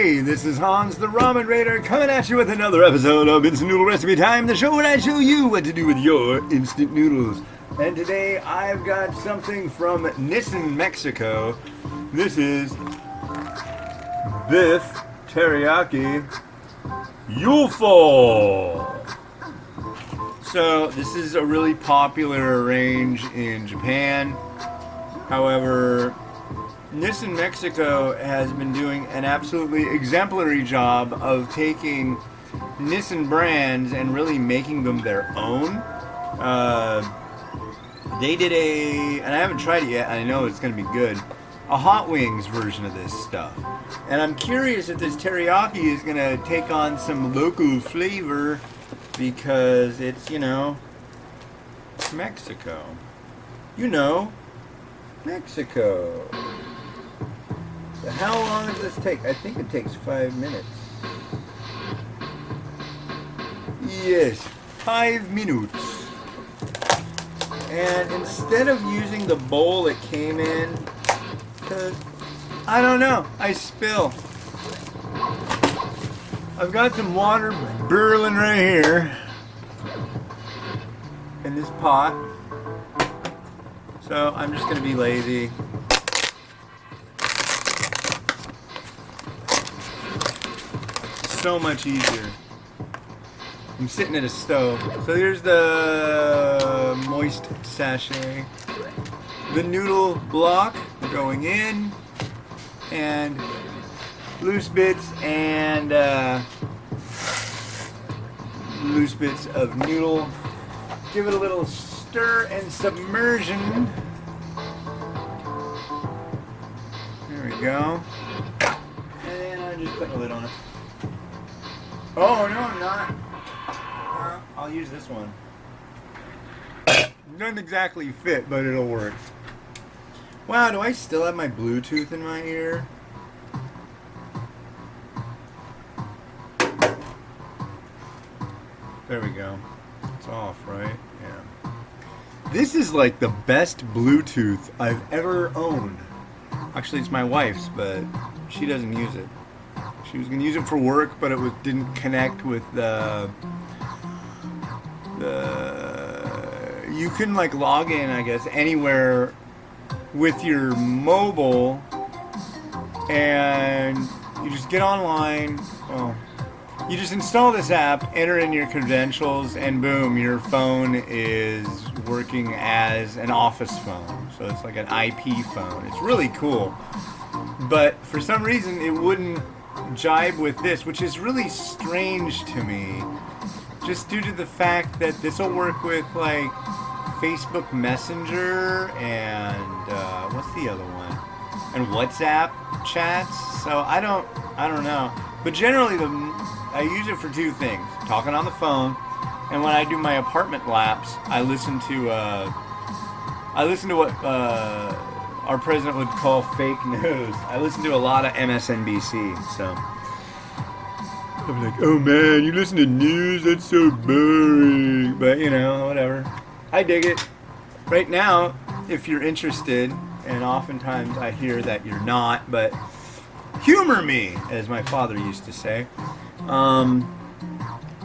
Hey, this is Hans the Ramen Raider coming at you with another episode of Instant Noodle Recipe Time, the show where I show you what to do with your instant noodles. And today I've got something from Nissin, Mexico. This is beef teriyaki U.F.O. So this is a really popular range in Japan. However, Nissin Mexico has been doing an absolutely exemplary job of taking Nissin brands and really making them their own. They did and I haven't tried it yet, and I know it's going to be good, a hot wings version of this stuff. And I'm curious if this teriyaki is going to take on some local flavor because it's, Mexico. Mexico. So how long does this take? I think it takes 5 minutes. Yes, 5 minutes. And instead of using the bowl it came in, because, I don't know, I spill. I've got some water boiling right here in this pot. So I'm just going to be lazy. So much easier. I'm sitting at a stove. So here's the moist sachet. The noodle block going in. And loose bits of noodle. Give it a little stir and submersion. There we go. And then I just put the lid on it. Oh, no, I'm not. I'll use this one. It doesn't exactly fit, but it'll work. Wow, do I still have my Bluetooth in my ear? There we go. It's off, right? Yeah. This is like the best Bluetooth I've ever owned. Actually, it's my wife's, but she doesn't use it. She was going to use it for work, but it didn't connect with the you can like log in, I guess, anywhere with your mobile, and you just get online. Well, you just install this app, enter in your credentials, and boom, your phone is working as an office phone. So it's like an IP phone. It's really cool. But for some reason, it wouldn't jibe with this, which is really strange to me, just due to the fact that this will work with like Facebook Messenger and what's the other one, and WhatsApp chats. So I don't know, but generally I use it for two things: talking on the phone, and when I do my apartment laps, I listen to what our president would call fake news. I listen to a lot of MSNBC, so I'm like, oh man, you listen to news? That's so boring. But whatever. I dig it. Right now, if you're interested, and oftentimes I hear that you're not, but humor me, as my father used to say. The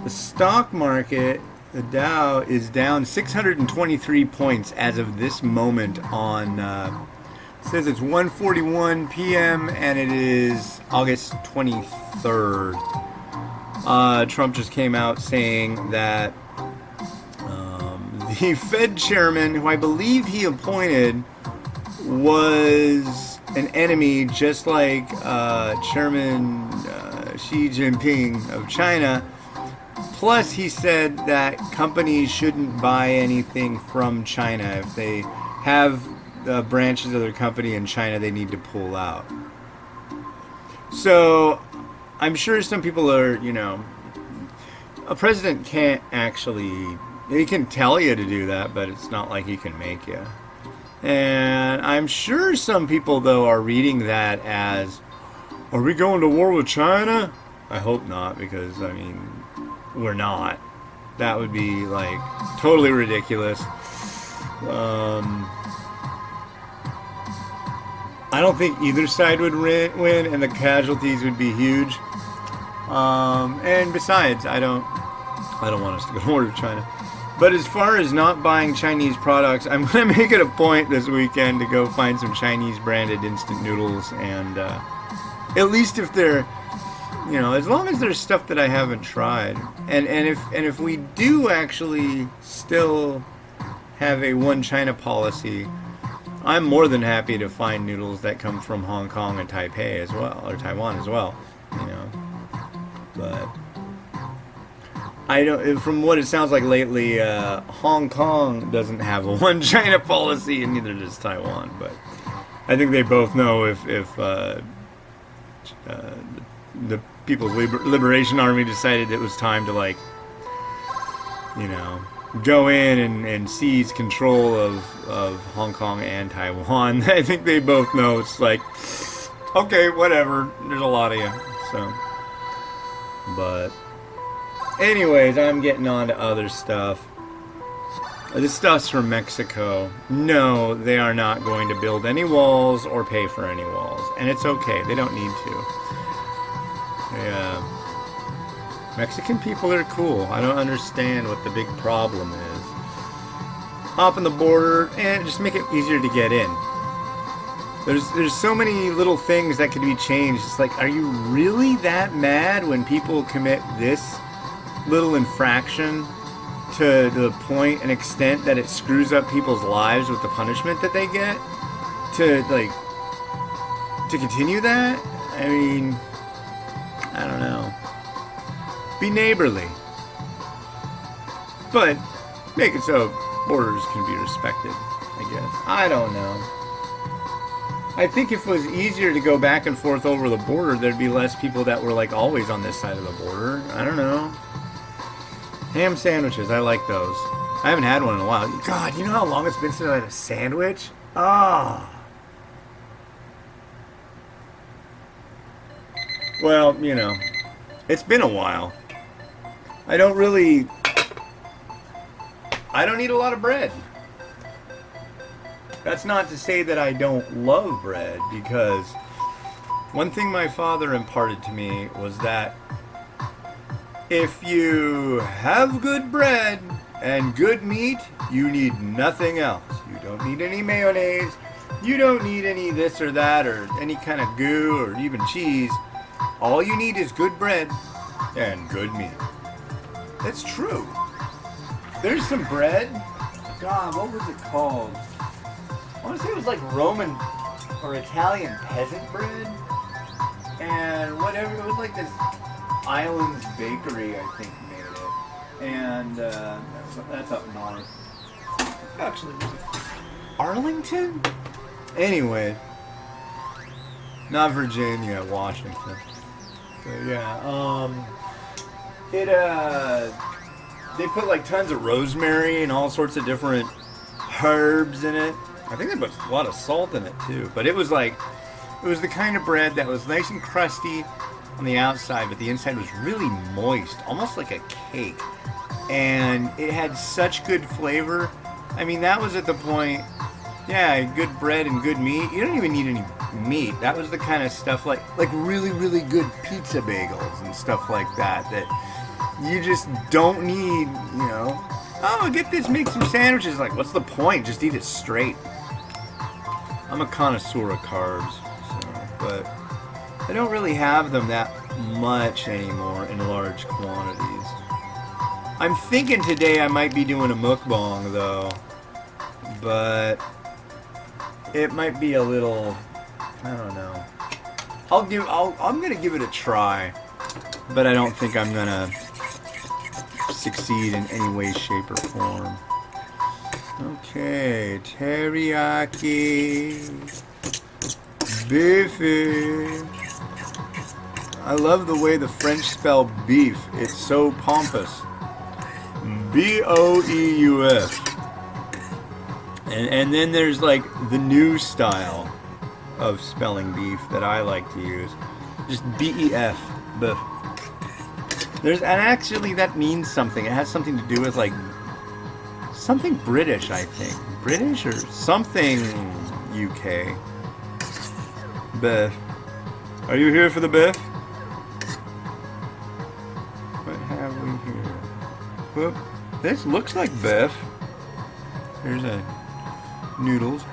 stock market, the Dow, is down 623 points as of this moment on it says it's 1:41 p.m. and it is August 23rd. Trump just came out saying that the Fed chairman, who I believe he appointed, was an enemy, just like Chairman Xi Jinping of China. Plus, he said that companies shouldn't buy anything from China. If they have branches of their company in China, they need to pull out. So I'm sure some people are, a president can't actually, he can tell you to do that, but it's not like he can make you. And I'm sure some people, though, are reading that as, are we going to war with China? I hope not, because, we're not. That would be, like, totally ridiculous. I I don't think either side would win, and the casualties would be huge. And besides, I don't want us to go over to China. But as far as not buying Chinese products, I'm going to make it a point this weekend to go find some Chinese branded instant noodles, and at least if they're, as long as there's stuff that I haven't tried, and if we do actually still have a one China policy, I'm more than happy to find noodles that come from Hong Kong and Taipei as well, or Taiwan as well, But I don't. From what it sounds like lately, Hong Kong doesn't have a one China policy, and neither does Taiwan. But I think they both know if the People's Liberation Army decided it was time to go in and seize control of Hong Kong and Taiwan. I think they both know it's like, okay, whatever. There's a lot of you, so. But anyways, I'm getting on to other stuff. This stuff's from Mexico. No, they are not going to build any walls or pay for any walls. And it's okay. They don't need to. Yeah. Mexican people are cool. I don't understand what the big problem is. Hop on the border and just make it easier to get in. There's so many little things that could be changed. It's like, are you really that mad when people commit this little infraction to the point and extent that it screws up people's lives with the punishment that they get? To continue that? I mean, I don't know. Be neighborly. But make it so borders can be respected, I guess. I don't know. I think if it was easier to go back and forth over the border, there'd be less people that were always on this side of the border. I don't know. Ham sandwiches, I like those. I haven't had one in a while. God, you know how long it's been since I had a sandwich? Ah. Well, it's been a while. I don't eat a lot of bread. That's not to say that I don't love bread, because one thing my father imparted to me was that if you have good bread and good meat, you need nothing else. You don't need any mayonnaise. You don't need any this or that or any kind of goo or even cheese. All you need is good bread and good meat. It's true. There's some bread. God, what was it called? I want to say it was like Roman or Italian peasant bread. And whatever, it was like this Islands Bakery, I think, made it. And that's up north. Actually, was it Arlington? Anyway. Not Virginia, Washington. So yeah, they put tons of rosemary and all sorts of different herbs in it. I think they put a lot of salt in it too. But it was the kind of bread that was nice and crusty on the outside, but the inside was really moist, almost like a cake. And it had such good flavor. I mean, that was at the point, yeah, good bread and good meat. You don't even need any meat. That was the kind of stuff like really, really good pizza bagels and stuff like that you just don't need, oh, get this, make some sandwiches. What's the point? Just eat it straight. I'm a connoisseur of carbs, but I don't really have them that much anymore in large quantities. I'm thinking today I might be doing a mukbang though, but it might be a little, I don't know. I'm gonna give it a try, but I don't think I'm gonna succeed in any way, shape, or form. Okay, teriyaki, beefy. I love the way the French spell beef. It's so pompous. B-O-E-U-F. And then there's the new style of spelling beef that I like to use. Just B-E-F. Beef. And actually that means something. It has something to do with something British, I think. British or something UK. Biff. Are you here for the Biff? What have we here? Whoop. This looks like Biff. Here's a noodles.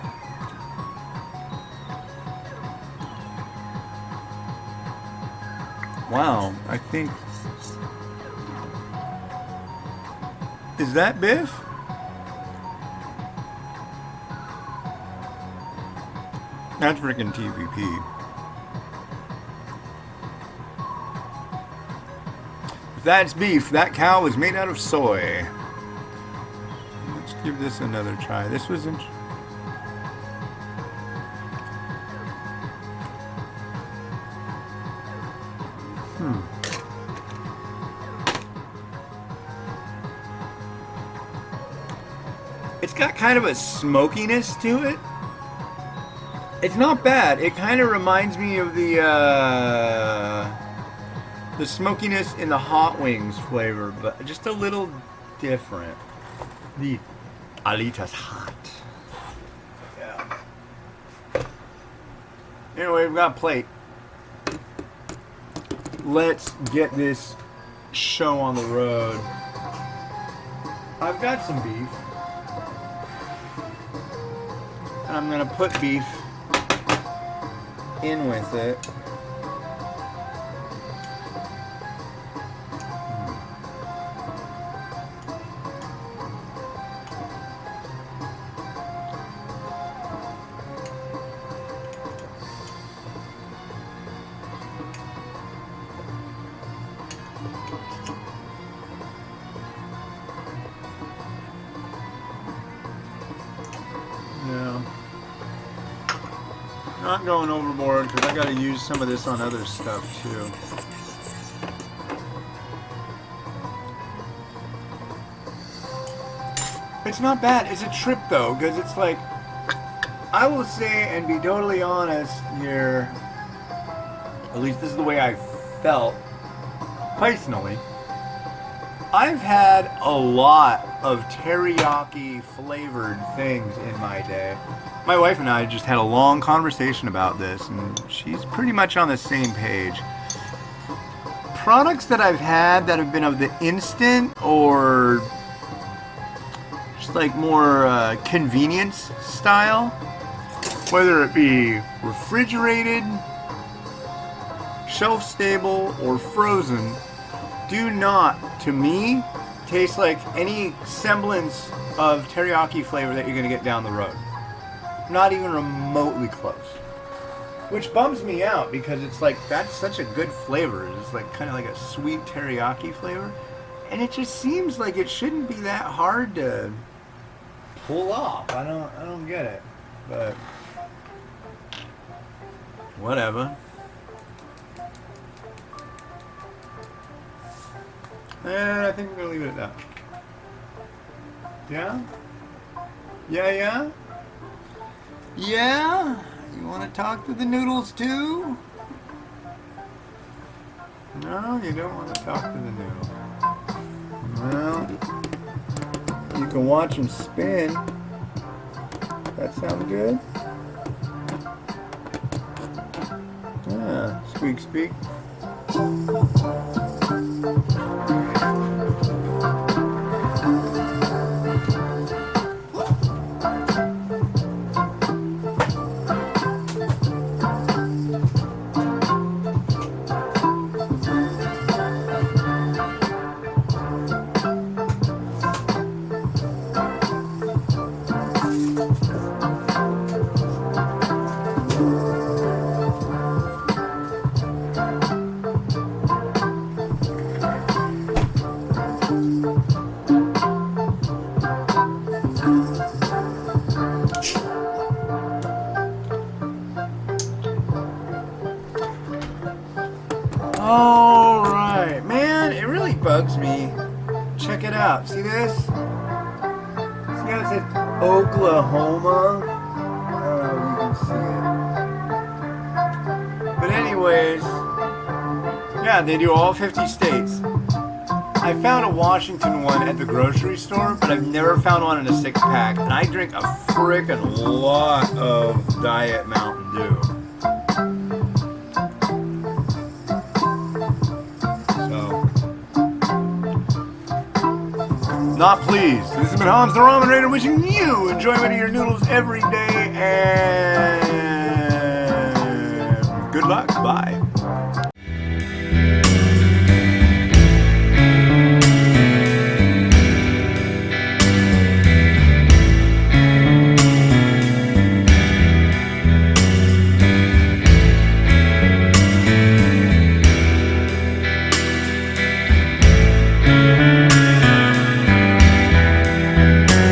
Wow, I think... Is that Biff? That's freaking TVP. If that's beef, that cow was made out of soy. Let's give this another try. This was interesting. It's got kind of a smokiness to it. It's not bad. It kind of reminds me of the smokiness in the hot wings flavor, but just a little different. The alitas hot. Yeah. Anyway, we've got a plate. Let's get this show on the road. I've got some beef. And I'm gonna put beef in with it. Not going overboard because I got to use some of this on other stuff too. It's not bad. It's a trip though, because it's like, I will say and be totally honest here, at least this is the way I felt personally. I've had a lot of teriyaki flavored things in my day. My wife and I just had a long conversation about this, and she's pretty much on the same page. Products that I've had that have been of the instant or just like more convenience style, whether it be refrigerated, shelf stable, or frozen, do not, to me, taste like any semblance of teriyaki flavor that you're going to get down the road. Not even remotely close. Which bums me out because it's like, that's such a good flavor. It's like kind of like a sweet teriyaki flavor. And it just seems like it shouldn't be that hard to pull off. I don't get it. But whatever. And I think we're gonna leave it at that. Yeah? Yeah? Yeah? You want to talk to the noodles too? No, you don't want to talk to the noodles. Well, you can watch them spin. That sound good? Ah, squeak, squeak. Alright, man, it really bugs me. Check it out. See this? See how it says Oklahoma? I don't know if you can see it. But anyways, yeah, they do all 50 states. I found a Washington one at the grocery store, but I've never found one in a 6-pack. And I drink a frickin' lot of Diet Mountain Dew. Not please. This has been Hans the Ramen Raider wishing you enjoyment of your noodles every day and good luck. Bye.